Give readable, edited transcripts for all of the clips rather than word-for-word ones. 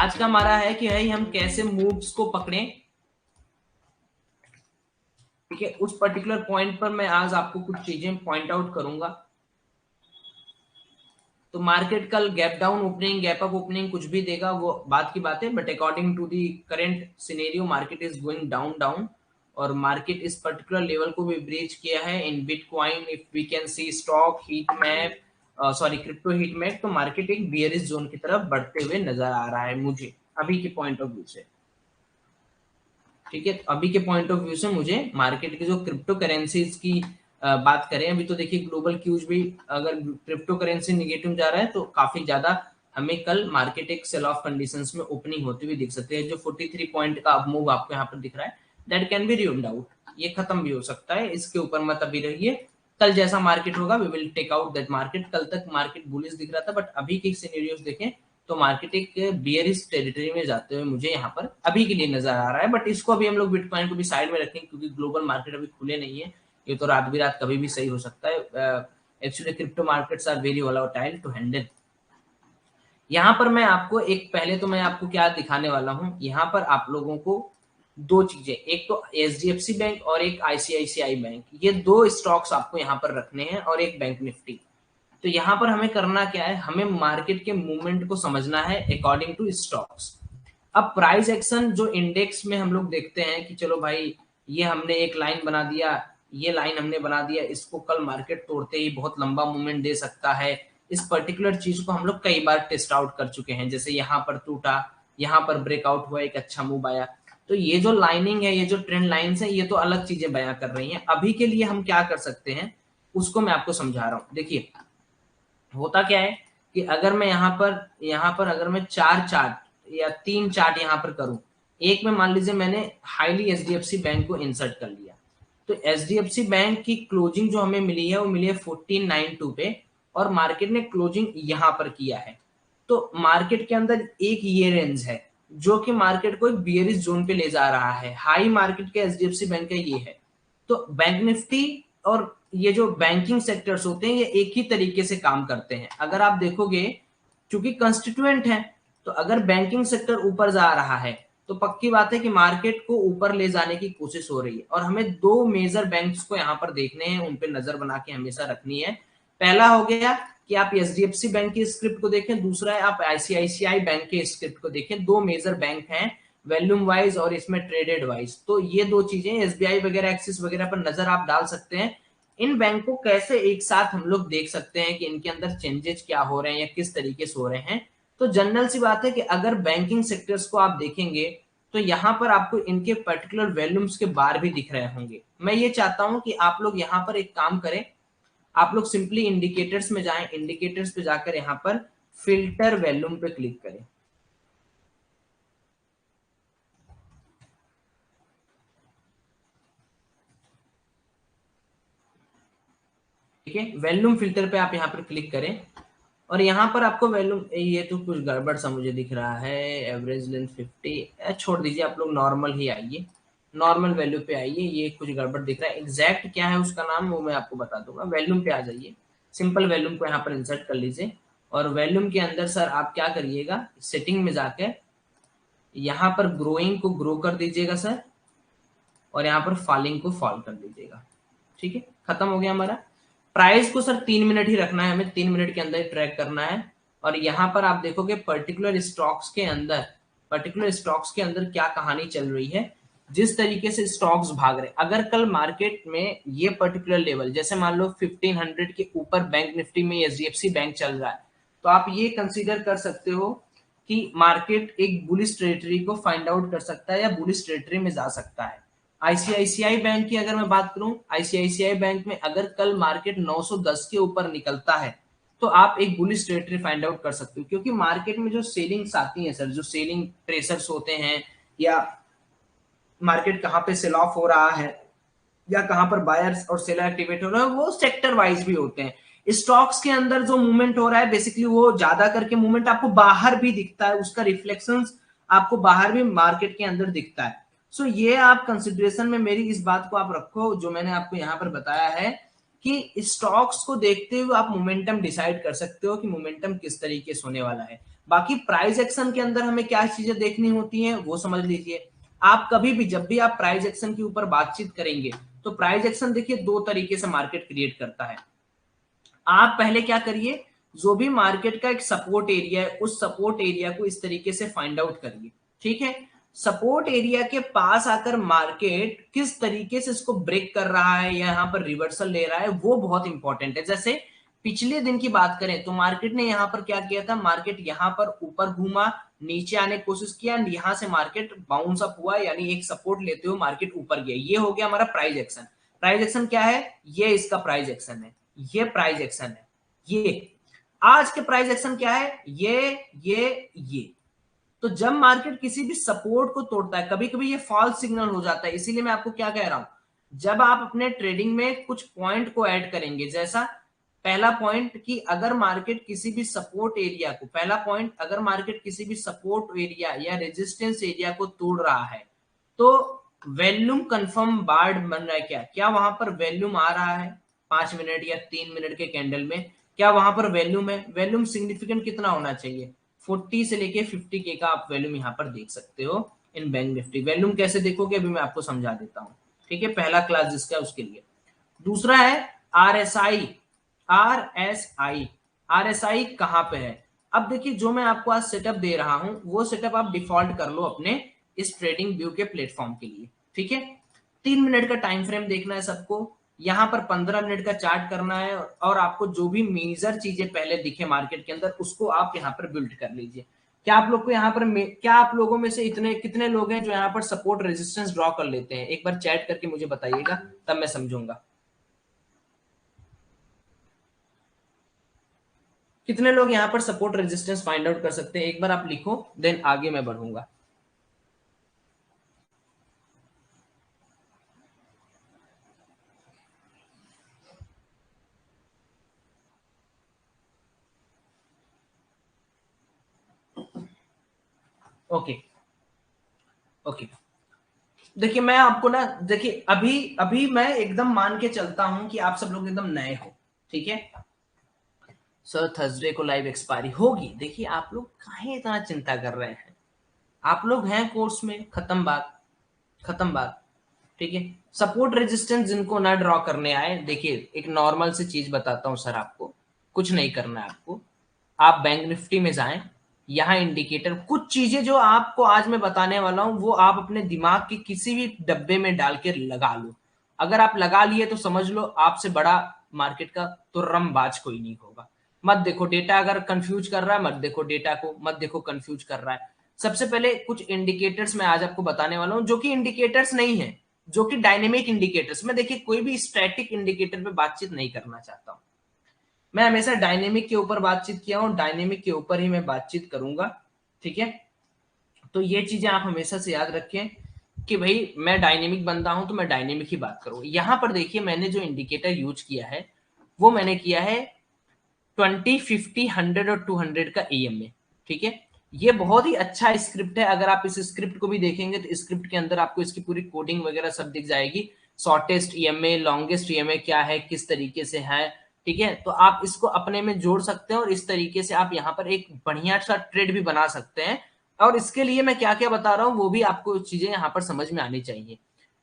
आज का हमारा है कि भाई हम कैसे मूव्स को पकड़ें। ठीक है, उस पर्टिकुलर पॉइंट पर मैं आज आपको कुछ चीजें पॉइंट आउट करूंगा। तो मार्केट कल gap down opening, gap up opening कुछ भी देगा, वो बात की बात है, but according to the current scenario market is going down down, और मार्केट इस पर्टिकुलर लेवल को भी ब्रीच किया है in bitcoin. If we can see stock heat map, sorry crypto heat map, तो मार्केट एक बियरिश जोन की तरफ बढ़ते हुए नजर आ रहा है मुझे अभी के पॉइंट ऑफ व्यू से। ठीक है, तो अभी के पॉइंट ऑफ व्यू से मुझे मार्केट की जो क्रिप्टो करेंसीज की बात करें, अभी तो देखिए ग्लोबल क्यूज भी, अगर क्रिप्टो करेंसी निगेटिव जा रहा है तो काफी ज्यादा हमें कल मार्केट एक सेल ऑफ कंडीशंस में ओपनिंग होती हुई दिख सकती है। जो 43 पॉइंट का अब मूव आपको यहाँ पर दिख रहा है, दैट कैन बी रियूम्ड आउट, ये खत्म भी हो सकता है, इसके ऊपर मत अभी रहिए। कल जैसा मार्केट होगा we will take out that market. कल तक मार्केट बुलिश दिख रहा था, बट अभी के सिनेरियोस देखें तो मार्केट एक बियरिश टेरिटरी में जाते हुए मुझे यहाँ पर अभी के लिए नजर आ रहा है। बट इसको अभी हम लोग बिटकॉइन को भी साइड में रखें, क्योंकि ग्लोबल मार्केट अभी खुले नहीं है, ये तो रात भी रात कभी भी सही हो सकता है। Actually crypto markets are very volatile to handle. यहाँ पर मैं आपको एक, पहले तो मैं आपको क्या दिखाने वाला हूँ, यहाँ पर आप लोगों को दो चीजें, एक तो एचडीएफसी बैंक और एक आईसीआईसीआई बैंक, ये दो स्टॉक्स आपको यहाँ पर रखने हैं, और एक बैंक निफ्टी। तो यहाँ पर हमें करना क्या है, हमें मार्केट के मूवमेंट को समझना है अकॉर्डिंग टू स्टॉक्स। अब प्राइस एक्शन जो इंडेक्स में हम लोग देखते हैं कि चलो भाई ये हमने एक लाइन बना दिया, ये लाइन हमने बना दिया, इसको कल मार्केट तोड़ते ही बहुत लंबा मूवमेंट दे सकता है। इस पर्टिकुलर चीज को हम लोग कई बार टेस्ट आउट कर चुके हैं, जैसे यहाँ पर टूटा, यहाँ पर ब्रेकआउट हुआ, एक अच्छा मूव आया। तो ये जो लाइनिंग है, ये जो ट्रेंड लाइंस है, ये तो अलग चीजें बयां कर रही हैं। अभी के लिए हम क्या कर सकते हैं उसको मैं आपको समझा रहा हूं। देखिए होता क्या है कि अगर मैं यहाँ पर अगर मैं चार चार्ट या तीन चार्ट यहाँ पर करूं, एक में मान लीजिए मैंने हाईली एचडीएफसी बैंक को इंसर्ट कर लिया, तो एचडीएफसी बैंक की क्लोजिंग जो हमें मिली है वो मिली है 1492 पे, और मार्केट ने क्लोजिंग यहाँ पर किया है। तो मार्केट के अंदर एक ये रेंज है जो कि मार्केट को एक बियरिश जोन पे ले जा रहा है। हाई मार्केट के एचडीएफसी बैंक का ये है। तो बैंक निफ्टी और ये जो बैंकिंग सेक्टर्स होते हैं, ये एक ही तरीके से काम करते हैं। अगर आप देखोगे, क्योंकि कंस्टिट्यूएंट है, तो अगर बैंकिंग सेक्टर ऊपर जा रहा है तो पक्की बात है कि मार्केट को ऊपर ले जाने की कोशिश हो रही है। और हमें दो मेजर बैंक्स को यहाँ पर देखने हैं, उन पे नजर बना के हमेशा रखनी है। पहला हो गया कि आप एचडीएफसी बैंक की स्क्रिप्ट को देखें, दूसरा है आप आईसीआईसीआई बैंक के स्क्रिप्ट को देखें। दो मेजर बैंक हैं वॉल्यूम वाइज और इसमें ट्रेडेड वाइज। तो ये दो चीजें एसबीआई वगैरह, एक्सिस वगैरह पर नजर आप डाल सकते हैं। इन बैंक को कैसे एक साथ हम लोग देख सकते हैं कि इनके अंदर चेंजेस क्या हो रहे हैं या किस तरीके से हो रहे हैं। तो जनरल सी बात है कि अगर बैंकिंग सेक्टर्स को आप देखेंगे तो यहाँ पर आपको इनके पर्टिकुलर वॉल्यूम्स के बार भी दिख रहे होंगे। मैं ये चाहता हूं कि आप लोग यहाँ पर एक काम करें, आप लोग सिंपली इंडिकेटर्स में जाएं, इंडिकेटर्स पे जाकर यहाँ पर फिल्टर वॉल्यूम पे क्लिक करें। ठीक है, वॉल्यूम फिल्टर पे आप यहाँ पर क्लिक करें, और यहाँ पर आपको वॉल्यूम, ये तो कुछ गड़बड़ सा मुझे दिख रहा है, एवरेज लेंथ 50, छोड़ दीजिए, आप लोग नॉर्मल ही आइए, नॉर्मल वैल्यू पे आइए। ये कुछ गड़बड़ दिख रहा है, एग्जैक्ट क्या है उसका नाम वो मैं आपको बता दूंगा। वॉल्यूम पे आ जाइए, सिंपल वॉल्यूम को यहाँ पर इंसर्ट कर लीजिए, और वॉल्यूम के अंदर सर आप क्या करिएगा, सेटिंग में जाकर यहाँ पर ग्रोइंग को ग्रो कर दीजिएगा सर, और यहाँ पर फॉलिंग को फॉल कर दीजिएगा। ठीक है, खत्म हो गया हमारा। प्राइस को सर 3 मिनट ही रखना है, हमें 3 मिनट के अंदर ही ट्रैक करना है। और यहाँ पर आप देखोगे पर्टिकुलर स्टॉक्स के अंदर क्या कहानी चल रही है, जिस तरीके से स्टॉक्स भाग रहे हैं। अगर कल मार्केट में ये पर्टिकुलर लेवल, जैसे मान लो 1500 के ऊपर बैंक निफ्टी में एचडीएफसी बैंक चल रहा है, तो आप ये कंसीडर कर सकते हो कि मार्केट एक बुलिश टेरिटरी को फाइंड आउट कर सकता है या बुलिश टेरिटरी में जा सकता है। आईसीआईसीआई बैंक की अगर मैं बात करूं, आईसीआईसीआई बैंक में अगर कल मार्केट 910 के ऊपर निकलता है तो आप एक बुलिश टेरिटरी फाइंड आउट कर सकते हो, क्योंकि मार्केट में जो सेलिंग्स आती हैं सर, जो सेलिंग प्रेशर्स होते हैं, या मार्केट कहाँ पे सेल ऑफ हो रहा है, या कहां पर बायर्स और सेलर एक्टिवेट हो रहे हैं, वो सेक्टर वाइज भी होते हैं। स्टॉक्स के अंदर जो मूवमेंट हो रहा है बेसिकली वो ज्यादा करके मूवमेंट आपको बाहर भी दिखता है, उसका रिफ्लेक्शंस आपको बाहर भी मार्केट के अंदर दिखता है। सो ये आप कंसिडरेशन में मेरी इस बात को आप रखो, जो मैंने आपको यहाँ पर बताया है कि स्टॉक्स को देखते हुए आप मोमेंटम डिसाइड कर सकते हो कि मोमेंटम किस तरीके से होने वाला है। बाकी प्राइस एक्शन के अंदर हमें क्या चीजें देखनी होती हैं वो समझ लीजिए। आप कभी भी जब भी आप प्राइस एक्शन के ऊपर बातचीत करेंगे तो प्राइस एक्शन देखिए दो तरीके से मार्केट क्रिएट करता है। आप पहले क्या करिए, जो भी मार्केट का एक सपोर्ट एरिया है उस सपोर्ट एरिया को इस तरीके से फाइंड आउट करिए। ठीक है, सपोर्ट एरिया के पास आकर मार्केट किस तरीके से इसको ब्रेक कर रहा है या यहाँ पर रिवर्सल ले रहा है वो बहुत इंपॉर्टेंट है। जैसे पिछले दिन की बात करें तो मार्केट ने यहाँ पर क्या किया था, मार्केट यहाँ पर ऊपर घूमा, नीचे आने की कोशिश किया, यहाँ से मार्केट बाउंस अप हुआ, यानी एक सपोर्ट लेते हुए मार्केट ऊपर गया। ये हो गया हमारा प्राइस एक्शन। प्राइस एक्शन क्या है, ये इसका प्राइस एक्शन है, ये प्राइस एक्शन है। ये आज के प्राइस एक्शन क्या है, ये। तो जब मार्केट किसी भी सपोर्ट को तोड़ता है, कभी कभी ये फॉल्स सिग्नल हो जाता है, इसीलिए मैं आपको क्या कह रहा हूं, जब आप अपने ट्रेडिंग में कुछ पॉइंट को ऐड करेंगे, जैसा पहला पॉइंट कि अगर मार्केट किसी भी सपोर्ट एरिया को, पहला पॉइंट अगर मार्केट किसी भी सपोर्ट एरिया या रेजिस्टेंस एरिया को तोड़ रहा है तो वॉल्यूम कंफर्म बार्ड बन रहा है, क्या क्या वहां पर वॉल्यूम आ रहा है 5 मिनट या 3 मिनट के कैंडल में, क्या वहां पर वॉल्यूम है, वॉल्यूम सिग्निफिकेंट कितना होना चाहिए, 40 से लेके 50K का आप वॉल्यूम यहाँ पर देख सकते हो इन बैंक निफ्टी। वॉल्यूम कैसे देखोगे अभी मैं आपको समझा देता हूँ। ठीक है, पहला क्लास जिसका है उसके लिए। दूसरा है RSI। RSI कहां पे है, अब देखिए जो मैं आपको आज सेटअप दे रहा हूं वो सेटअप आप डिफॉल्ट कर लो अपने इस ट्रेडिंग व्यू के प्लेटफॉर्म के लिए। ठीक है, 3 मिनट का टाइम फ्रेम देखना है सबको, यहाँ पर 15 मिनट का चार्ट करना है और आपको जो भी मेजर चीजें पहले दिखे मार्केट के अंदर उसको आप यहाँ पर बिल्ड कर लीजिए। क्या आप लोग को यहाँ पर क्या आप लोगों में से इतने कितने लोग हैं जो यहाँ पर सपोर्ट रेजिस्टेंस ड्रॉ कर लेते हैं, एक बार चैट करके मुझे बताइएगा तब मैं समझूंगा। कितने लोग यहाँ पर सपोर्ट रेजिस्टेंस फाइंड आउट कर सकते हैं, एक बार आप लिखो, देन आगे मैं बढ़ूंगा। ओके ओके, देखिए मैं आपको ना, देखिए अभी अभी मैं एकदम मान के चलता हूं कि आप सब लोग एकदम नए हो। ठीक है सर, थर्सडे को लाइव एक्सपायरी होगी, देखिए आप लोग काहे इतना चिंता कर रहे हैं, आप लोग हैं कोर्स में, खत्म बात, खत्म बात। ठीक है, सपोर्ट रेजिस्टेंस जिनको ना ड्रॉ करने आए, देखिए एक नॉर्मल सी चीज बताता हूं सर आपको, कुछ नहीं करना है आपको, आप बैंक निफ्टी में जाएं, यहाँ इंडिकेटर, कुछ चीजें जो आपको आज मैं बताने वाला हूं वो आप अपने दिमाग के किसी भी डब्बे में डाल के लगा लो। अगर आप लगा लिए तो समझ लो आपसे बड़ा मार्केट का तुर्रमबाज कोई नहीं होगा। मत देखो डेटा, अगर कंफ्यूज कर रहा है मत देखो डेटा को, मत देखो कंफ्यूज कर रहा है। सबसे पहले कुछ इंडिकेटर्स मैं आज आपको बताने वाला हूं जो कि इंडिकेटर्स नहीं है, जो कि डायनेमिक इंडिकेटर्स। मैं देखिए कोई भी स्टैटिक इंडिकेटर पे बातचीत नहीं करना चाहता हूं, मैं हमेशा डायनेमिक के ऊपर बातचीत किया हूं, डायनेमिक के ऊपर ही मैं बातचीत करूंगा। ठीक है, तो ये चीजें आप हमेशा से याद रखें कि भाई मैं डायनेमिक बंदा हूं तो मैं डायनेमिक ही बात करूँ। यहां पर देखिए मैंने जो इंडिकेटर यूज किया है वो मैंने किया है 20, 50, 100 और 200 का EMA। ठीक है, ये बहुत ही अच्छा स्क्रिप्ट है, अगर आप इस स्क्रिप्ट को भी देखेंगे तो स्क्रिप्ट के अंदर आपको इसकी पूरी कोडिंग वगैरह सब दिख जाएगी, शॉर्टेस्ट EMA, लॉन्गेस्ट EMA क्या है, किस तरीके से है। ठीक है, तो आप इसको अपने में जोड़ सकते हैं और इस तरीके से आप यहाँ पर एक बढ़िया सा ट्रेड भी बना सकते हैं। और इसके लिए मैं क्या क्या बता रहा हूँ वो भी आपको चीजें यहाँ पर समझ में आनी चाहिए।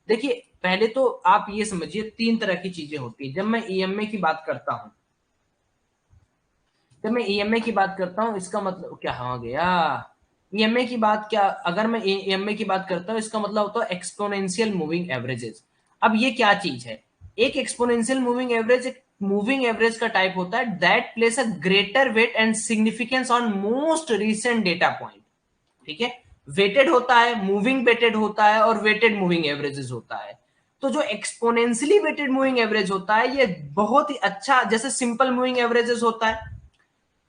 देखिए पहले तो आप ये समझिए 3 तरह की चीजें होती है। जब मैं EMA की बात करता हूँ, जब मैं EMA की बात करता हूँ इसका मतलब क्या हो गया, EMA की बात क्या, अगर मैं EMA की बात करता हूँ इसका मतलब होता है एक्सपोनेंशियल मूविंग एवरेजेस। अब ये क्या चीज है, एक एक्सपोनेंशियल मूविंग एवरेज एक मूविंग एवरेज का टाइप होता है that place a greater weight and significance on most recent data point. ठीक है, वेटेड होता है, मूविंग वेटेड होता है और वेटेड मूविंग एवरेजेस होता है। तो जो एक्सपोनेंशियली वेटेड मूविंग एवरेज होता है ये बहुत ही अच्छा, जैसे सिंपल मूविंग एवरेजेस होता है,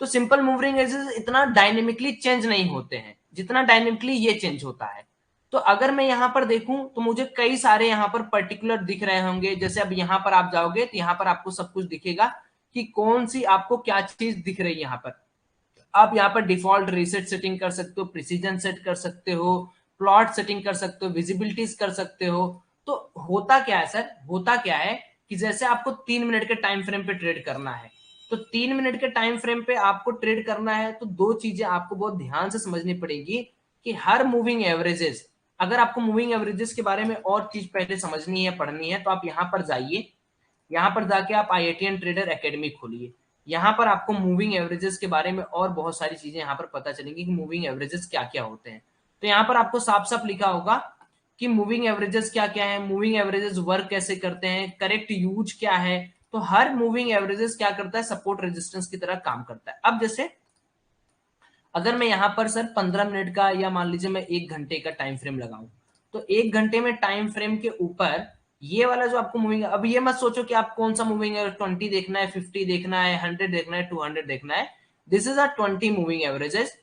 तो सिंपल मूविंग एवरेजेस इतना डायनेमिकली चेंज नहीं होते हैं जितना डायनेमिकली ये चेंज होता है। तो अगर मैं यहां पर देखूं तो मुझे कई सारे यहां पर पर्टिकुलर दिख रहे होंगे, जैसे अब यहां पर आप जाओगे तो यहां पर आपको सब कुछ दिखेगा कि कौन सी आपको क्या चीज दिख रही है। यहां पर आप यहाँ पर डिफॉल्ट रीसेट सेटिंग कर सकते हो, प्रिसीजन सेट कर सकते हो, प्लॉट सेटिंग कर सकते हो, विजिबिलिटीज कर सकते हो। तो होता क्या है सर, होता क्या है कि जैसे आपको 3 मिनट के टाइम फ्रेम पे ट्रेड करना है, तो 3 मिनट के टाइम फ्रेम पे आपको ट्रेड करना है, तो दो चीजें आपको बहुत ध्यान से समझनी पड़ेगी कि हर मूविंग एवरेजेस, अगर आपको मूविंग एवरेजेस के बारे में और चीज पहले समझनी है, पढ़नी है, तो आप यहाँ पर जाइए, यहाँ पर जाके आप IITN ट्रेडर एकेडमी खोलिए। यहाँ पर आपको मूविंग एवरेजेस के बारे में और बहुत सारी चीजें यहाँ पर पता चलेंगी कि मूविंग एवरेजेस क्या क्या होते हैं। तो यहाँ पर आपको साफ साफ लिखा होगा कि मूविंग एवरेजेस क्या क्या है, मूविंग एवरेजेस वर्क कैसे करते हैं, करेक्ट यूज क्या है। तो हर मूविंग एवरेजेस क्या करता है, सपोर्ट रेजिस्टेंस की तरह काम करता है। अब जैसे अगर मैं यहाँ पर सर 15 मिनट का या मान लीजिए मैं 1 घंटे का टाइम फ्रेम लगाऊं, तो 1 घंटे में टाइम फ्रेम के ऊपर ये वाला जो आपको मूविंग, अब ये मत सोचो कि आप कौन सा मूविंग है, 20 देखना है, 50 देखना है, 100 देखना है, 200 देखना है। This is a 20 moving averages.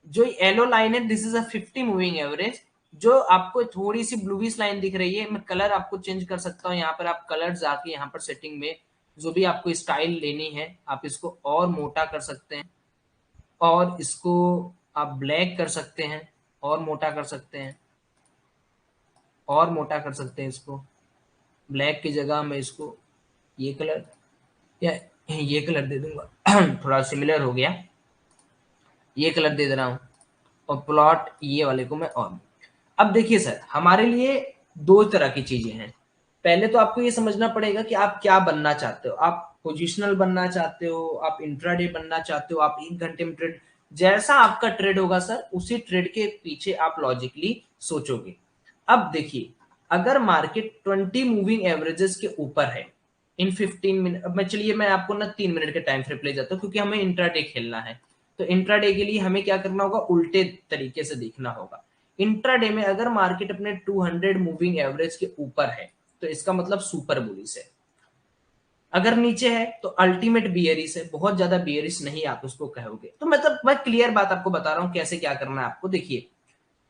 जो येलो लाइन है this is a 50 moving average. जो आपको थोड़ी सी ब्लूइश लाइन दिख रही है, मैं कलर आपको चेंज कर सकता हूँ, यहाँ पर आप कलर जाके यहाँ पर सेटिंग में जो भी आपको स्टाइल लेनी है आप इसको और मोटा कर सकते हैं, और इसको आप ब्लैक कर सकते हैं, और मोटा कर सकते हैं, और मोटा कर सकते हैं। इसको ब्लैक की जगह मैं इसको ये कलर या ये कलर दे दूंगा थोड़ा सिमिलर हो गया, ये कलर दे दे रहा हूं, और प्लॉट ये वाले को मैं और। अब देखिए सर, हमारे लिए दो तरह की चीजें हैं। पहले तो आपको ये समझना पड़ेगा कि आप क्या बनना चाहते हो। आप पोजिशनल बनना चाहते हो, आप इंट्राडे बनना चाहते हो, आप 1 घंटे में ट्रेड, जैसा आपका ट्रेड होगा सर उसी ट्रेड के पीछे आप लॉजिकली सोचोगे। अब देखिए, अगर मार्केट 20 मूविंग एवरेजेस के ऊपर है इन 15 मिनट, अब मैं चलिए मैं आपको ना 3 मिनट के टाइम फ्रेम ले जाता हूँ, क्योंकि हमें इंट्राडे खेलना है। तो इंट्राडे के लिए हमें क्या करना होगा, उल्टे तरीके से देखना होगा। इंट्राडे में अगर मार्केट अपने 200 मूविंग एवरेज के ऊपर है तो इसका मतलब सुपर बुलिश है, अगर नीचे है तो अल्टीमेट बियरिश है, बहुत ज्यादा बियरिश नहीं आप उसको कहोगे। तो मतलब मैं क्लियर बात आपको बता रहा हूं कैसे क्या करना है आपको। देखिए,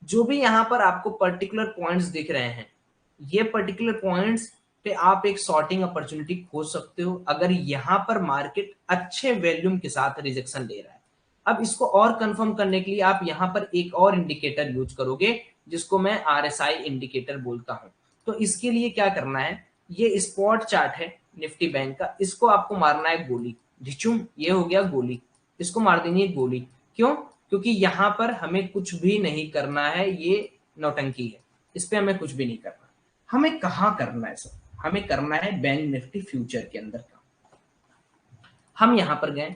जो भी यहाँ पर आपको पर्टिकुलर पॉइंट्स दिख रहे हैं, ये पर्टिकुलर पॉइंट्स पे आप एक शॉर्टिंग अपॉर्चुनिटी खोज सकते हो, अगर यहाँ पर मार्केट अच्छे वॉल्यूम के साथ रिजेक्शन ले रहा है। अब इसको और कंफर्म करने के लिए आप यहाँ पर एक और इंडिकेटर यूज करोगे, जिसको मैं RSI इंडिकेटर बोलता हूं। तो इसके लिए क्या करना है, ये स्पॉट चार्ट है निफ्टी बैंक का, इसको आपको मारना है गोली, ढिचुम, ये हो गया गोली, इसको मार देंगे गोली। क्यों? क्योंकि यहाँ पर हमें कुछ भी नहीं करना है, ये नौटंकी है, इस पे हमें कुछ भी नहीं करना। हमें कहाँ करना है सर, हमें करना है बैंक निफ्टी फ्यूचर के अंदर का। हम यहाँ पर गए,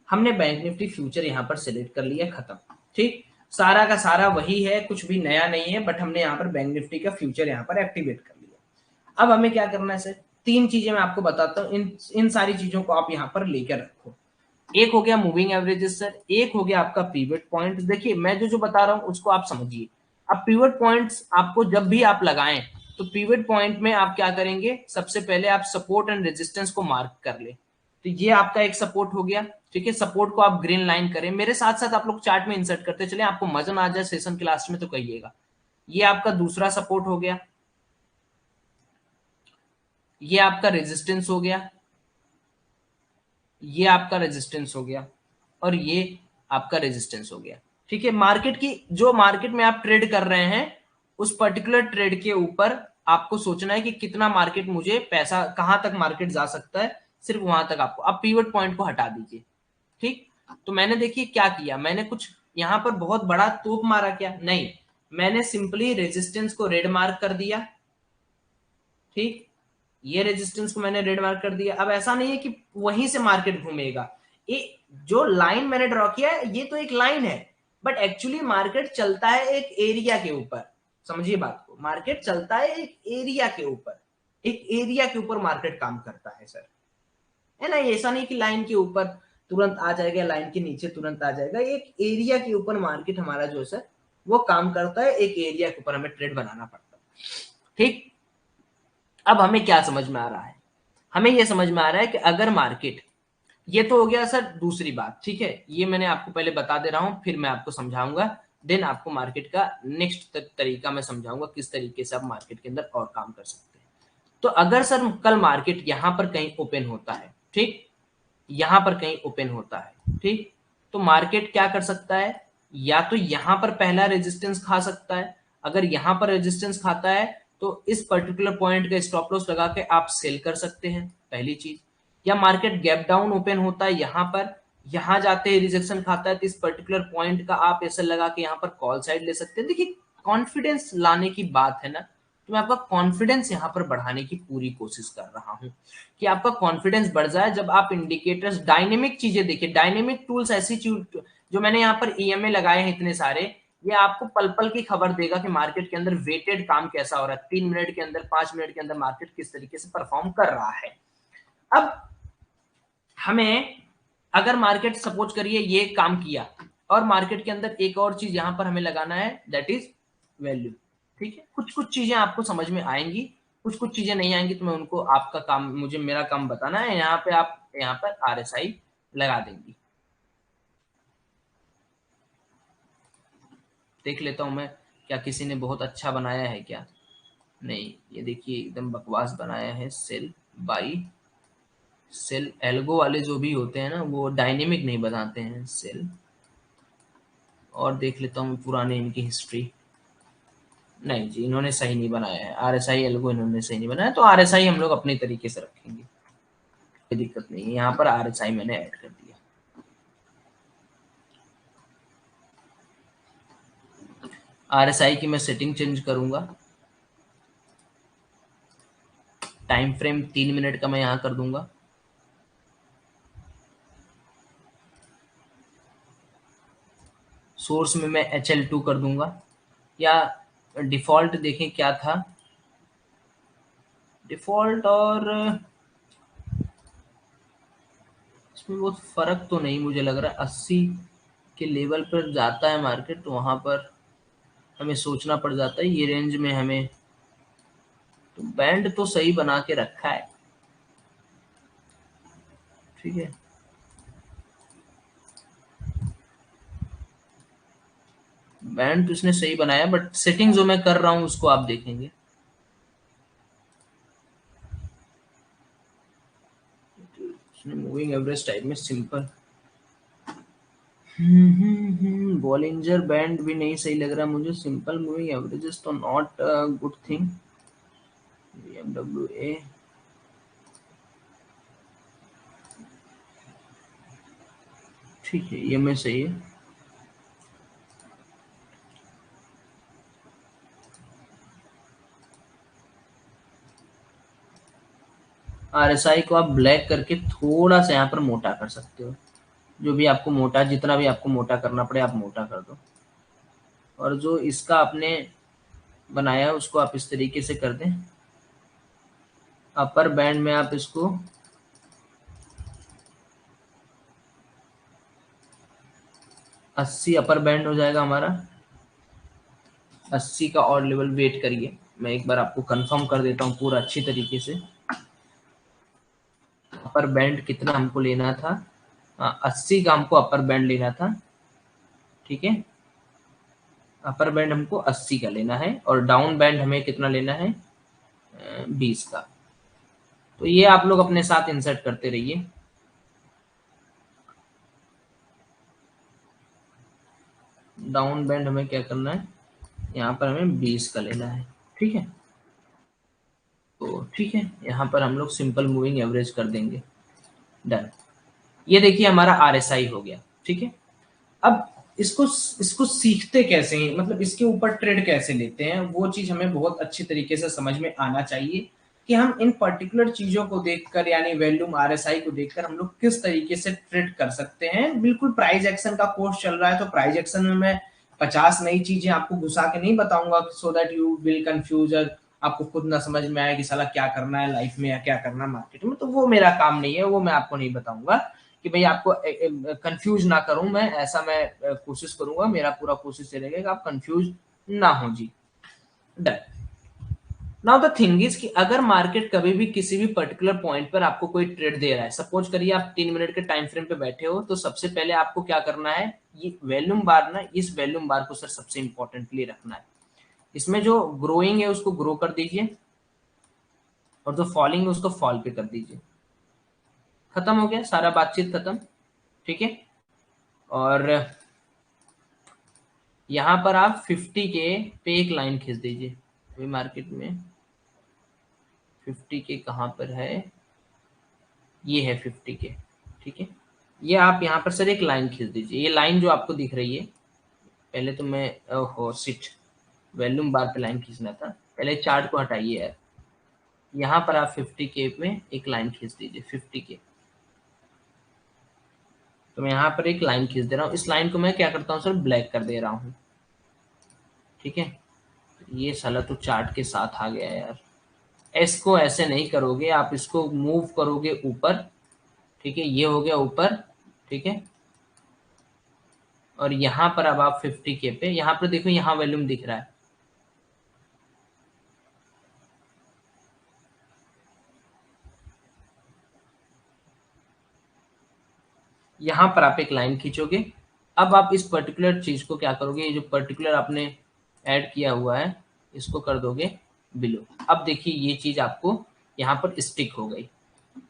हमने बैंक निफ्टी फ्यूचर यहाँ पर सिलेक्ट कर लिया, खत्म। ठीक, सारा का सारा वही है, कुछ भी नया नहीं है, बट हमने यहाँ पर बैंक निफ्टी का फ्यूचर यहाँ पर एक्टिवेट कर लिया। अब हमें क्या करना है सर, तीन चीजें मैं आपको बताता हूँ, इन सारी चीजों को आप यहाँ पर लेकर रखो। एक हो गया मूविंग एवरेजेस सर, एक हो गया आपका पिवट पॉइंट। देखिए मैं जो जो बता रहा हूँ उसको आप समझिए। अब पिवट पॉइंट्स आपको जब भी आप लगाएं, तो पिवट पॉइंट में आप क्या करेंगे, सबसे पहले आप सपोर्ट एंड रेजिस्टेंस को मार्क कर ले। तो ये आपका एक सपोर्ट हो गया, ठीक है, सपोर्ट को आप ग्रीन लाइन करें, मेरे साथ साथ आप लोग चार्ट में इंसर्ट करते चले, आपको मजा ना आ जाए सेशन के लास्ट में तो कहिएगा। ये आपका दूसरा सपोर्ट हो गया, ये आपका रेजिस्टेंस हो गया, ये आपका रेजिस्टेंस हो गया, और ये आपका रेजिस्टेंस हो गया। ठीक है, मार्केट की जो मार्केट में आप ट्रेड कर रहे हैं उस पर्टिकुलर ट्रेड के ऊपर आपको सोचना है कि कितना मार्केट, मुझे पैसा कहां तक मार्केट जा सकता है, सिर्फ वहां तक आपको। अब पीवट पॉइंट को हटा दीजिए। ठीक, तो मैंने देखिए क्या किया, मैंने कुछ यहां पर बहुत बड़ा तोप मारा क्या, नहीं, मैंने सिंपली रेजिस्टेंस को रेड मार्क कर दिया। ठीक, ये रेजिस्टेंस को मैंने रेड मार्क कर दिया। अब ऐसा नहीं है कि वहीं से मार्केट घूमेगा, ये जो लाइन मैंने ड्रॉ किया है ये तो एक लाइन है, बट एक्चुअली मार्केट चलता है एक एरिया के ऊपर। समझिए बात को, मार्केट चलता है एक एरिया के ऊपर, एक एरिया के ऊपर मार्केट काम करता है सर, है ना। ऐसा नहीं कि लाइन के ऊपर तुरंत आ जाएगा, लाइन के नीचे तुरंत आ जाएगा, एक एरिया के ऊपर मार्केट हमारा जो है सर वो काम करता है, एक एरिया के ऊपर हमें ट्रेड बनाना पड़ता है। ठीक, अब हमें क्या समझ में आ रहा है, हमें यह समझ में आ रहा है कि अगर मार्केट, ये तो हो गया सर दूसरी बात, ठीक है, ये मैंने आपको पहले बता दे रहा हूं, फिर मैं आपको समझाऊंगा, देन आपको मार्केट का नेक्स्ट तरीका मैं समझाऊंगा किस तरीके से आप मार्केट के अंदर और काम कर सकते हैं। तो अगर सर कल मार्केट यहां पर कहीं ओपन होता है, ठीक, यहां पर कहीं ओपन होता है, ठीक, तो मार्केट क्या कर सकता है, या तो यहां पर पहला रेजिस्टेंस खा सकता है, अगर यहां पर रेजिस्टेंस खाता है तो इस पर्टिकुलर पॉइंट का स्टॉप लॉस लगा के आप सेल कर सकते हैं, पहली चीज। या मार्केट गैप डाउन ओपन होता है यहाँ पर, यहाँ जाते ही रिजेक्शन खाता है, तो इस पर्टिकुलर पॉइंट का आप ऐसा लगा के यहाँ पर कॉल साइड ले सकते हैं। देखिए कॉन्फिडेंस लाने की बात है ना, तो मैं आपका कॉन्फिडेंस यहाँ पर बढ़ाने की पूरी कोशिश कर रहा हूँ कि आपका कॉन्फिडेंस बढ़ जाए जब आप इंडिकेटर्स डायनेमिक चीजें देखिए। डायनेमिक टूल्स ऐसी चीज जो मैंने यहाँ पर ईएमए लगाए हैं इतने सारे, ये आपको पल पल की खबर देगा कि मार्केट के अंदर वेटेड काम कैसा हो रहा है, 3 मिनट के अंदर 5 मिनट के अंदर मार्केट किस तरीके से परफॉर्म कर रहा है। अब हमें अगर मार्केट सपोज करिए ये काम किया, और मार्केट के अंदर एक और चीज यहां पर हमें लगाना है, दैट इज वैल्यू। ठीक है, कुछ कुछ चीजें आपको समझ में आएंगी, कुछ कुछ चीजें नहीं आएंगी, तो मैं उनको आपका काम, मुझे मेरा काम बताना है। यहाँ पे आप यहाँ पर आरएसआई लगा देंगी। देख लेता हूं मैं क्या किसी ने बहुत अच्छा बनाया है क्या। नहीं, ये देखिए एकदम बकवास बनाया है। सेल बाई सेल एल्गो वाले जो भी होते हैं ना, वो डायनेमिक नहीं बनाते हैं सेल। और देख लेता हूँ पुराने इनकी हिस्ट्री। नहीं जी, इन्होंने सही नहीं बनाया है, आरएसआई एल्गो इन्होंने सही नहीं बनाया, तो आरएसआई हम लोग अपने तरीके से रखेंगे, कोई दिक्कत नहीं है। यहाँ पर आरएसआई मैंने ऐड कर दिया। आरएसआई की मैं सेटिंग चेंज करूंगा, टाइम फ्रेम 3 मिनट का मैं यहाँ कर दूंगा। सोर्स में मैं HL2 कर दूंगा, या डिफॉल्ट देखें क्या था डिफॉल्ट। और इसमें बहुत फर्क तो नहीं मुझे लग रहा है, 80 के लेवल पर जाता है मार्केट तो वहां पर हमें सोचना पड़ जाता है, ये रेंज में हमें। तो बैंड तो सही बना के रखा है, ठीक है। बैंड तो इसने सही बनाया, बट सेटिंग जो मैं कर रहा हूँ उसको आप देखेंगे। इसने मूविंग एवरेज टाइप में सिंपल, बॉलिंजर बैंड भी नहीं सही लग रहा मुझे। सिंपल मूविंग एवरेजेस तो नॉट गुड थिंग। BMW ठीक है, ये मैं सही है। RSI को आप ब्लैक करके थोड़ा सा यहाँ पर मोटा कर सकते हो, जो भी आपको मोटा, जितना भी आपको मोटा करना पड़े आप मोटा कर दो। और जो इसका आपने बनाया है उसको आप इस तरीके से कर दें। अपर बैंड में आप इसको 80 अपर बैंड हो जाएगा हमारा। 80 का और लेवल वेट करिए, मैं एक बार आपको कंफर्म कर देता हूँ पूरा अच्छी तरीके से। अपर बैंड कितना हमको लेना था, 80 का हमको अपर बैंड लेना था, ठीक है। अपर बैंड हमको 80 का लेना है, और डाउन बैंड हमें कितना लेना है, 20 का। तो ये आप लोग अपने साथ इंसर्ट करते रहिए। डाउन बैंड हमें क्या करना है, यहाँ पर हमें 20 का लेना है, ठीक है। तो ठीक है, यहाँ पर हम लोग सिंपल मूविंग एवरेज कर देंगे, डन। ये देखिए हमारा आरएसआई हो गया, ठीक है। अब इसको इसको सीखते कैसे हैं, मतलब इसके ऊपर ट्रेड कैसे लेते हैं, वो चीज हमें बहुत अच्छी तरीके से समझ में आना चाहिए कि हम इन पर्टिकुलर चीजों को देखकर, यानी वॉल्यूम आरएसआई को देखकर हम लोग किस तरीके से ट्रेड कर सकते हैं। बिल्कुल प्राइस एक्शन का कोर्स चल रहा है, तो प्राइस एक्शन में मैं 50 नई चीजें आपको घुसा के नहीं बताऊंगा, so that you will confuse, आपको खुद ना समझ में आए कि साला क्या करना है लाइफ में या क्या करना है मार्केट में। तो वो मेरा काम नहीं है, वो मैं आपको नहीं बताऊंगा कि भाई आपको कंफ्यूज ना करूं मैं, ऐसा मैं कोशिश करूंगा, मेरा पूरा कोशिश रहेगा कि आप कंफ्यूज ना हो जी, done. Now the thing is कि अगर मार्केट कभी भी किसी भी पर्टिकुलर पॉइंट पर आपको कोई ट्रेड दे रहा है, सपोज करिए आप 3 मिनट के टाइम फ्रेम पे बैठे हो, तो सबसे पहले आपको क्या करना है, ये वॉल्यूम बार ना, इस वॉल्यूम बार को सर सबसे इंपॉर्टेंटली रखना है। इसमें जो ग्रोइंग है उसको ग्रो कर दीजिए, और जो फॉलिंग है उसको फॉल पे कर दीजिए। खत्म हो गया, सारा बातचीत खत्म, ठीक है। और यहाँ पर आप 50 के पे एक लाइन खींच दीजिए, अभी मार्केट में 50 के कहाँ पर है, ये है 50 के, ठीक है। ये आप यहाँ पर सर एक लाइन खींच दीजिए, ये लाइन जो आपको दिख रही है, पहले तो मैं ओहो सिट वॉल्यूम बार पे लाइन खींचना था, पहले चार्ट को हटाइए यार। यहाँ पर आप 50 के में एक लाइन खींच दीजिए 50 के। तो मैं यहाँ पर एक लाइन खींच दे रहा हूँ, इस लाइन को मैं क्या करता हूँ सर ब्लैक कर दे रहा हूँ, ठीक है। ये साला तो चार्ट के साथ आ गया यार। इसको ऐसे नहीं करोगे, आप इसको मूव करोगे ऊपर, ठीक है, ये हो गया ऊपर, ठीक है। और यहाँ पर अब आप 50 के पे, यहाँ पर देखो यहाँ वॉल्यूम दिख रहा है, यहाँ पर आप एक लाइन खींचोगे। अब आप इस पर्टिकुलर चीज को क्या करोगे, ये जो पर्टिकुलर आपने ऐड किया हुआ है इसको कर दोगे बिलो। अब देखिए ये चीज आपको यहाँ पर स्टिक हो गई।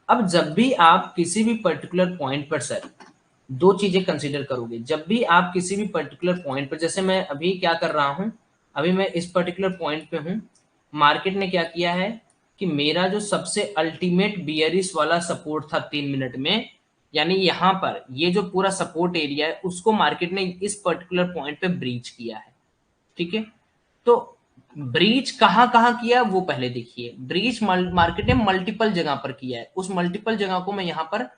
अब जब भी आप किसी भी पर्टिकुलर पॉइंट पर सर दो चीजें कंसीडर करोगे, जब भी आप किसी भी पर्टिकुलर पॉइंट पर, जैसे मैं अभी क्या कर रहा हूं, अभी मैं इस पर्टिकुलर पॉइंट पे हूं, मार्केट ने क्या किया है कि मेरा जो सबसे अल्टीमेट बियरिश वाला सपोर्ट था 3 मिनट में, यानी यहाँ पर ये जो पूरा सपोर्ट एरिया है उसको मार्केट ने इस पर्टिकुलर पॉइंट पे ब्रीच किया है, ठीक है। तो ब्रीच कहाँ कहाँ किया वो पहले देखिए। ब्रीच मार्केट ने मल्टीपल जगह पर किया है, उस मल्टीपल जगह को मैं यहाँ पर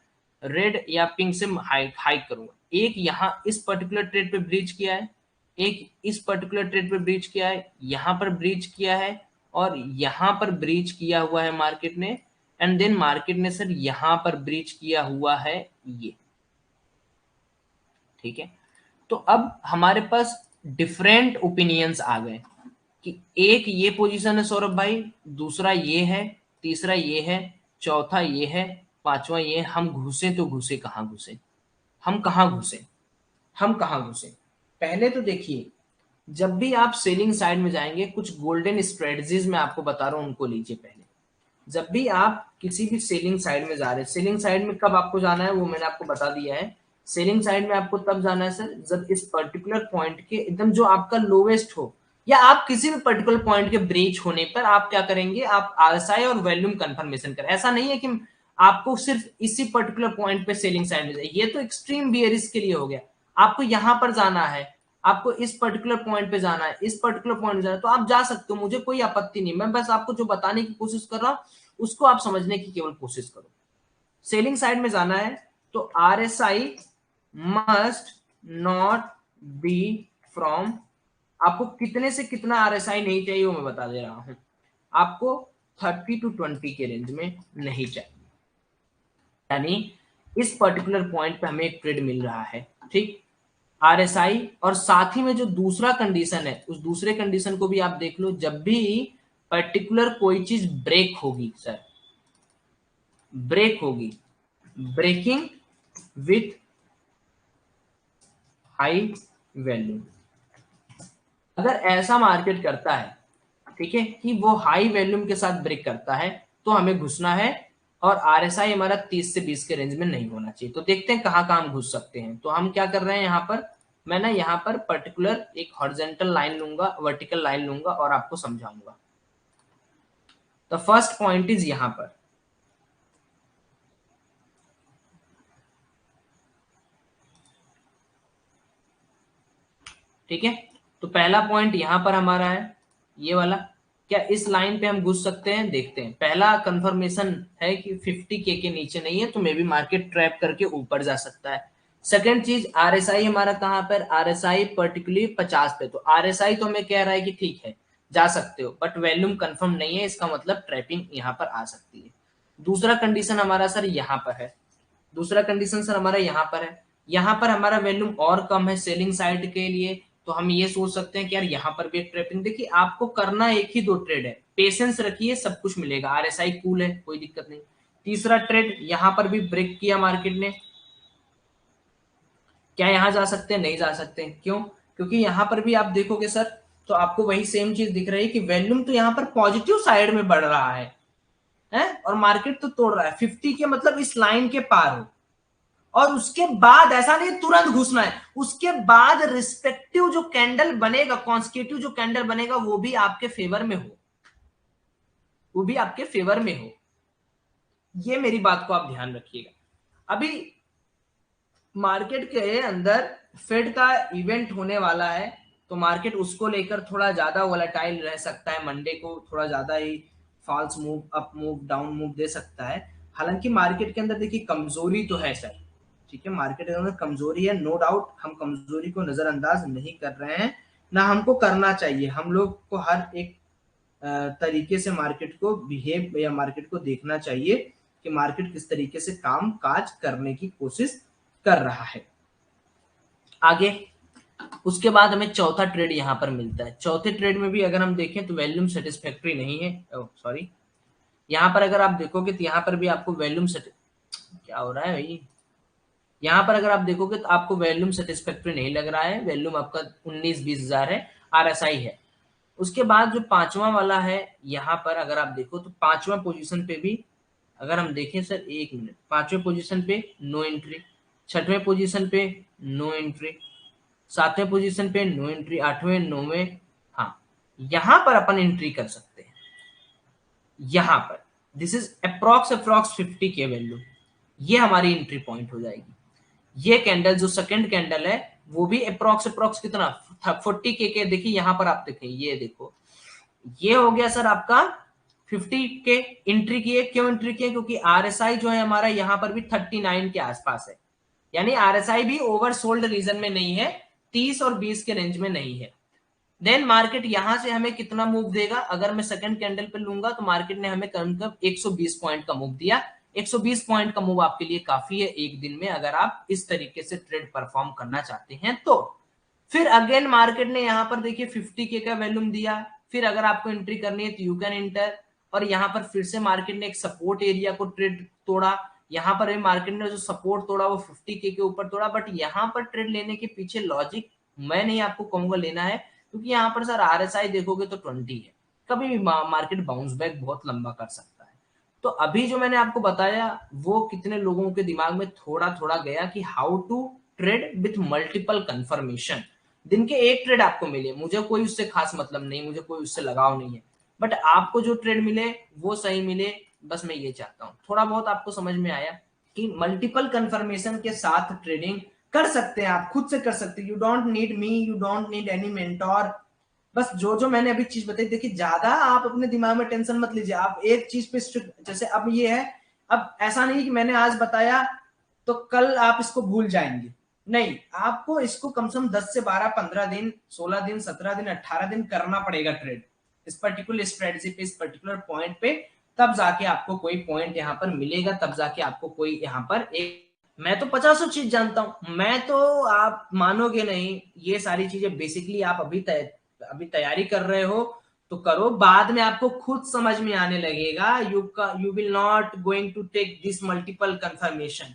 रेड या पिंक से हाइड करूंगा। एक यहाँ इस पर्टिकुलर ट्रेड पे ब्रीच किया है, एक इस पर्टिकुलर ट्रेड पे ब्रीच किया है, यहाँ पर ब्रीच किया है, और यहाँ पर ब्रीच किया हुआ है मार्केट ने, एंड देन मार्केट ने सर यहाँ पर ब्रीच किया हुआ है ये, ठीक है। तो अब हमारे पास डिफरेंट ओपिनियंस आ गए कि एक ये पोजीशन है सौरभ भाई, दूसरा ये है, तीसरा ये है, चौथा ये है, पांचवा ये है। हम घुसे तो घुसे कहाँ घुसे, हम कहाँ घुसे, हम कहाँ घुसे। पहले तो देखिए, जब भी आप सेलिंग साइड में जाएंगे, कुछ गोल्डन स्ट्रेटजीज मैं आपको बता रहा हूं, उनको लीजिए पहले। जब भी आप किसी भी सेलिंग साइड में जा रहे हैं, सेलिंग साइड में कब आपको जाना है वो मैंने आपको बता दिया है। सेलिंग साइड में आपको तब जाना है सर जब इस पर्टिकुलर पॉइंट के एकदम जो आपका लोवेस्ट हो, या आप किसी भी पर्टिकुलर पॉइंट के ब्रीच होने पर आप क्या करेंगे, आप आरएसआई और वॉल्यूम कंफर्मेशन करें। ऐसा नहीं है कि आपको सिर्फ इसी पर्टिकुलर पॉइंट पे सेलिंग साइड में जाए, ये तो एक्सट्रीम बियरिश के लिए हो गया। आपको यहां पर जाना है, आपको इस पर्टिकुलर पॉइंट पे जाना है, इस पर्टिकुलर पॉइंट जाना है, तो आप जा सकते हो, मुझे कोई आपत्ति नहीं। मैं बस आपको जो बताने की कोशिश कर रहा हूं उसको आप समझने की केवल कोशिश करो। सेलिंग साइड में जाना है तो RSI must not be from, आपको कितने से कितना आरएसआई नहीं चाहिए वो मैं बता दे रहा हूं, आपको 30 to 20 के रेंज में नहीं चाहिए। यानी इस पर्टिकुलर पॉइंट पे हमें एक ट्रेड मिल रहा है, ठीक, आरएसआई, और साथ ही में जो दूसरा कंडीशन है उस दूसरे कंडीशन को भी आप देख लो। जब भी पर्टिकुलर कोई चीज ब्रेक होगी सर, ब्रेक होगी, ब्रेकिंग विथ हाई वैल्यू, अगर ऐसा मार्केट करता है, ठीक है, कि वो हाई वैल्यूम के साथ ब्रेक करता है, तो हमें घुसना है। और आरएसआई हमारा 30 से 20 के रेंज में नहीं होना चाहिए। तो देखते हैं कहाँ कहाँ हम घुस सकते हैं। तो हम क्या कर रहे हैं, यहाँ पर मैं ना यहाँ पर पर्टिकुलर एक हॉरिजॉन्टल लाइन लूंगा, वर्टिकल लाइन लूंगा और आपको समझाऊंगा। द फर्स्ट पॉइंट इज यहाँ पर, ठीक है। तो पहला पॉइंट यहां पर हमारा है ये वाला। क्या इस लाइन पे हम घुस सकते हैं, देखते हैं। पहला कंफर्मेशन है कि 50 के नीचे नहीं है, तो मे बी मार्केट ट्रैप करके ऊपर जा सकता है। सेकंड चीज, आरएसआई हमारा कहां पर, आरएसआई पर्टिकुलरली 50 पे। तो आरएसआई तो हमें कह रहा है कि ठीक है जा सकते हो, बट वैल्यूम कंफर्म नहीं है, इसका मतलब ट्रैपिंग यहां पर आ सकती है। दूसरा कंडीशन हमारा सर यहाँ पर है, दूसरा कंडीशन सर हमारा यहाँ पर है। यहाँ पर हमारा वैल्यूम और कम है सेलिंग साइड के लिए, तो हम ये सोच सकते हैं कि यार यहाँ पर भी एक ट्रैपिंग। देखिए आपको करना एक ही दो ट्रेड है, पेशेंस रखिए, सब कुछ मिलेगा। आरएसआई कूल है, कोई दिक्कत नहीं। तीसरा ट्रेड, यहाँ पर भी ब्रेक किया मार्केट ने, क्या यहाँ जा सकते हैं, नहीं जा सकते। क्यों, क्योंकि यहाँ पर भी आप देखोगे सर तो आपको वही सेम चीज दिख रही है कि वैल्यूम तो यहाँ पर पॉजिटिव साइड में बढ़ रहा है और मार्केट तो तोड़ रहा है। 50 के मतलब इस लाइन के पार हो, और उसके बाद ऐसा नहीं तुरंत घुसना है, उसके बाद रिस्पेक्टिव जो कैंडल बनेगा, कॉन्स्टिट्यूटिव जो कैंडल बनेगा वो भी आपके फेवर में हो, वो भी आपके फेवर में हो। ये मेरी बात को आप ध्यान रखिएगा। अभी मार्केट के अंदर फेड का इवेंट होने वाला है, तो मार्केट उसको लेकर थोड़ा ज्यादा वोलेटाइल रह सकता है, मंडे को थोड़ा ज्यादा ही false move, up move, down move दे सकता है। हालांकि मार्केट के अंदर देखिए कमजोरी तो है सर, ठीक है, मार्केट के अंदर कमजोरी है, नो डाउट, हम कमजोरी को नजरअंदाज नहीं कर रहे हैं, ना हमको करना चाहिए। हम लोग को हर एक तरीके से मार्केट को बिहेव या मार्केट को देखना चाहिए कि मार्केट किस तरीके से काम काज करने की कोशिश कर रहा है। आगे उसके बाद हमें चौथा ट्रेड यहां पर मिलता है। चौथे ट्रेड में भी अगर हम देखें तो वॉल्यूम सेटिस्फैक्टरी नहीं है, सॉरी, यहां पर अगर आप देखोगे तो यहां पर भी आपको वॉल्यूम क्या हो रहा है भाई, यहां पर अगर आप देखोगे तो आपको वॉल्यूम सेटिस्फैक्टरी नहीं लग रहा है, वॉल्यूम आपका 19-20 हजार है, आरएसआई है। उसके बाद जो पांचवा वाला है, यहां पर अगर आप देखो तो पांचवा पोजीशन पे भी अगर हम देखें सर, एक मिनट, पांचवें पोजीशन पे नो एंट्री, छठवें पोजीशन पे नो एंट्री, सातवें पोजीशन पे नो एंट्री, आठवें, नौवें, हाँ, यहां पर अपन एंट्री कर सकते हैं। यहां पर दिस इज अप्रॉक्स 50 के वैल्यू, ये हमारी एंट्री पॉइंट हो जाएगी। ये कैंडल जो सेकंड कैंडल है वो भी अप्रॉक्स कितना 40 के, देखिए यहां पर आप देखें, ये देखो, ये हो गया सर आपका 50 के एंट्री किए। क्यों एंट्री किए? क्योंकि आरएसआई जो है हमारा यहां पर भी 39 के आसपास है, यानी आरएसआई भी ओवरसोल्ड रीजन में नहीं है, 30 और 20 के रेंज में नहीं है। देन मार्केट यहां से हमें कितना मूव देगा? अगर मैं सेकंड कैंडल पे लूंगा तो मार्केट ने हमें कम 120 पॉइंट का मूव दिया। 120 पॉइंट का मूव आपके लिए काफी है एक दिन में, अगर आप इस तरीके से ट्रेड परफॉर्म करना चाहते हैं तो। फिर अगेन मार्केट ने यहां पर देखिए 50 के का वैल्यूम दिया, फिर अगर आपको एंट्री करनी है तो यू कैन एंटर, और यहां पर फिर से मार्केट ने एक सपोर्ट एरिया को ट्रेड तोड़ा। यहां पर मार्केट ने जो सपोर्ट तोड़ा वो 50 के ऊपर तोड़ा, बट यहां पर ट्रेड लेने के पीछे लॉजिक मैं नहीं आपको कहूंगा लेना है, क्योंकि यहाँ पर सर आरएसआई देखोगे तो 20 है, कभी भी मार्केट बाउंस बैक बहुत लंबा कर सकता है। तो अभी जो मैंने आपको बताया वो कितने लोगों के दिमाग में थोड़ा थोड़ा गया कि how to trade with multiple confirmation. दिन के एक ट्रेड आपको मिले, मुझे कोई उससे खास मतलब नहीं, मुझे कोई उससे लगाव नहीं है, बट आपको जो ट्रेड मिले वो सही मिले, बस मैं ये चाहता हूँ। थोड़ा बहुत आपको समझ में आया कि मल्टीपल कंफर्मेशन के साथ ट्रेडिंग कर सकते हैं, आप खुद से कर सकते हैं। You don't need me, you don't need any mentor. बस जो मैंने अभी चीज बताई, देखिए ज्यादा आप अपने दिमाग में टेंशन मत लीजिए, आप एक चीज पे जैसे अब ये है, अब ऐसा नहीं कि मैंने आज बताया तो कल आप इसको भूल जाएंगे, नहीं, आपको इसको कम से कम 10 से 12, 15 दिन, 16 दिन, 17 दिन, 18 दिन करना पड़ेगा ट्रेड इस पर्टिकुलर स्ट्रेटजी पे, इस पर्टिकुलर पॉइंट पे, तब जाके आपको कोई पॉइंट यहाँ पर मिलेगा, तब जाके आपको कोई यहाँ पर एक, मैं तो 50 चीज जानता हूं, मैं तो, आप मानोगे नहीं, ये सारी चीजें बेसिकली आप अभी तैयारी कर रहे हो तो करो, बाद में आपको खुद समझ में आने लगेगा। You will not going to take this multiple confirmation,